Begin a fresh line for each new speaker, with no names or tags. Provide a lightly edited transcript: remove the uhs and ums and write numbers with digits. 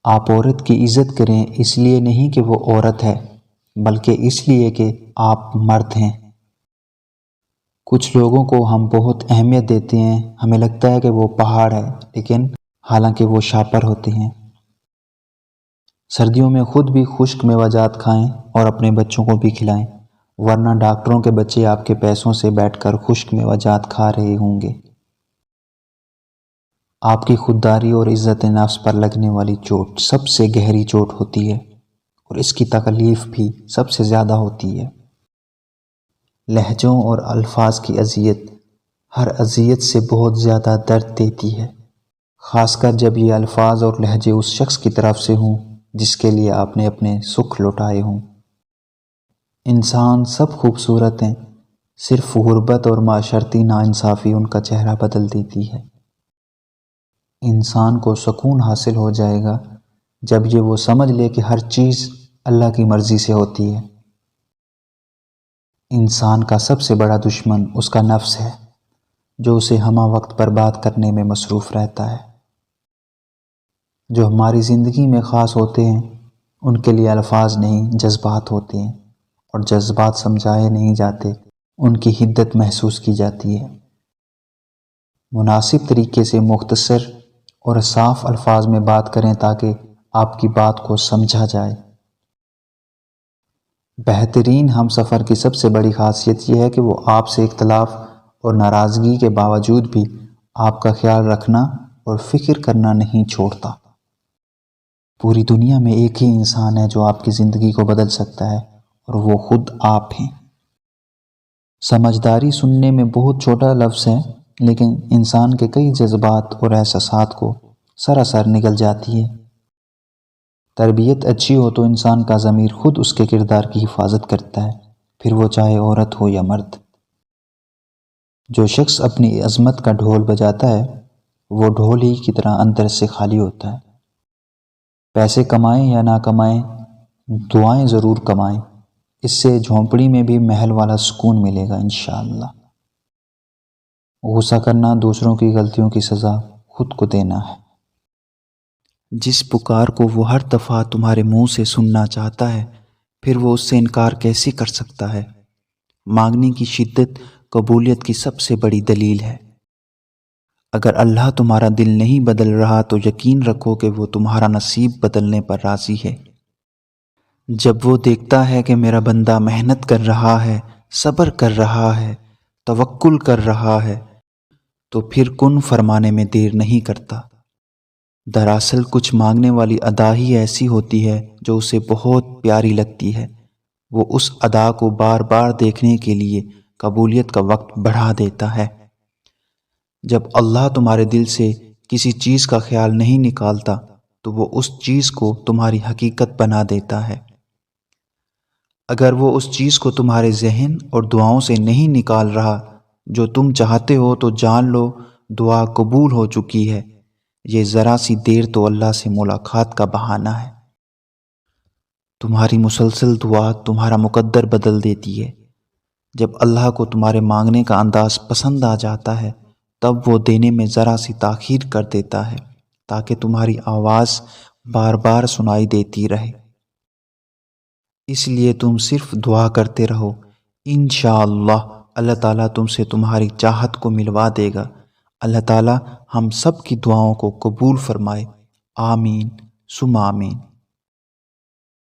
آپ عورت کی عزت کریں اس لیے نہیں کہ وہ عورت ہے، بلکہ اس لیے کہ آپ مرد ہیں۔ کچھ لوگوں کو ہم بہت اہمیت دیتے ہیں، ہمیں لگتا ہے کہ وہ پہاڑ ہے، لیکن حالانکہ وہ شاپر ہوتے ہیں۔ سردیوں میں خود بھی خشک میوہ جات کھائیں اور اپنے بچوں کو بھی کھلائیں، ورنہ ڈاکٹروں کے بچے آپ کے پیسوں سے بیٹھ کر خشک میوہ جات کھا رہے ہوں گے۔ آپ کی خودداری اور عزت نفس پر لگنے والی چوٹ سب سے گہری چوٹ ہوتی ہے، اور اس کی تکلیف بھی سب سے زیادہ ہوتی ہے۔ لہجوں اور الفاظ کی اذیت ہر اذیت سے بہت زیادہ درد دیتی ہے، خاص کر جب یہ الفاظ اور لہجے اس شخص کی طرف سے ہوں جس کے لیے آپ نے اپنے سکھ لٹائے ہوں۔ انسان سب خوبصورت ہیں، صرف غربت اور معاشرتی ناانصافی ان کا چہرہ بدل دیتی ہے۔ انسان کو سکون حاصل ہو جائے گا جب وہ سمجھ لے کہ ہر چیز اللہ کی مرضی سے ہوتی ہے۔ انسان کا سب سے بڑا دشمن اس کا نفس ہے، جو اسے ہمہ وقت برباد کرنے میں مصروف رہتا ہے۔ جو ہماری زندگی میں خاص ہوتے ہیں ان کے لیے الفاظ نہیں، جذبات ہوتے ہیں، اور جذبات سمجھائے نہیں جاتے، ان کی حدت محسوس کی جاتی ہے۔ مناسب طریقے سے مختصر اور صاف الفاظ میں بات کریں تاکہ آپ کی بات کو سمجھا جائے۔ بہترین ہم سفر کی سب سے بڑی خاصیت یہ ہے کہ وہ آپ سے اختلاف اور ناراضگی کے باوجود بھی آپ کا خیال رکھنا اور فکر کرنا نہیں چھوڑتا۔ پوری دنیا میں ایک ہی انسان ہے جو آپ کی زندگی کو بدل سکتا ہے، اور وہ خود آپ ہیں۔ سمجھداری سننے میں بہت چھوٹا لفظ ہے، لیکن انسان کے کئی جذبات اور احساسات کو سراسر نگل جاتی ہے۔ تربیت اچھی ہو تو انسان کا ضمیر خود اس کے کردار کی حفاظت کرتا ہے، پھر وہ چاہے عورت ہو یا مرد۔ جو شخص اپنی عظمت کا ڈھول بجاتا ہے وہ ڈھول ہی کی طرح اندر سے خالی ہوتا ہے۔ پیسے کمائیں یا نہ کمائیں، دعائیں ضرور کمائیں، اس سے جھونپڑی میں بھی محل والا سکون ملے گا انشاءاللہ۔ غصہ کرنا دوسروں کی غلطیوں کی سزا خود کو دینا ہے۔ جس پکار کو وہ ہر دفعہ تمہارے منہ سے سننا چاہتا ہے، پھر وہ اس سے انکار کیسے کر سکتا ہے؟ مانگنے کی شدت قبولیت کی سب سے بڑی دلیل ہے۔ اگر اللہ تمہارا دل نہیں بدل رہا تو یقین رکھو کہ وہ تمہارا نصیب بدلنے پر راضی ہے۔ جب وہ دیکھتا ہے کہ میرا بندہ محنت کر رہا ہے، صبر کر رہا ہے، توکل کر رہا ہے، تو پھر کن فرمانے میں دیر نہیں کرتا۔ دراصل کچھ مانگنے والی ادا ہی ایسی ہوتی ہے جو اسے بہت پیاری لگتی ہے، وہ اس ادا کو بار بار دیکھنے کے لیے قبولیت کا وقت بڑھا دیتا ہے۔ جب اللہ تمہارے دل سے کسی چیز کا خیال نہیں نکالتا تو وہ اس چیز کو تمہاری حقیقت بنا دیتا ہے۔ اگر وہ اس چیز کو تمہارے ذہن اور دعاؤں سے نہیں نکال رہا جو تم چاہتے ہو تو جان لو دعا قبول ہو چکی ہے۔ یہ ذرا سی دیر تو اللہ سے ملاقات کا بہانہ ہے۔ تمہاری مسلسل دعا تمہارا مقدر بدل دیتی ہے۔ جب اللہ کو تمہارے مانگنے کا انداز پسند آ جاتا ہے تب وہ دینے میں ذرا سی تاخیر کر دیتا ہے تاکہ تمہاری آواز بار بار سنائی دیتی رہے۔ اس لیے تم صرف دعا کرتے رہو، انشاءاللہ اللہ تعالیٰ تم سے تمہاری چاہت کو ملوا دے گا۔ اللہ تعالیٰ ہم سب کی دعاؤں کو قبول فرمائے، آمین ثم آمین۔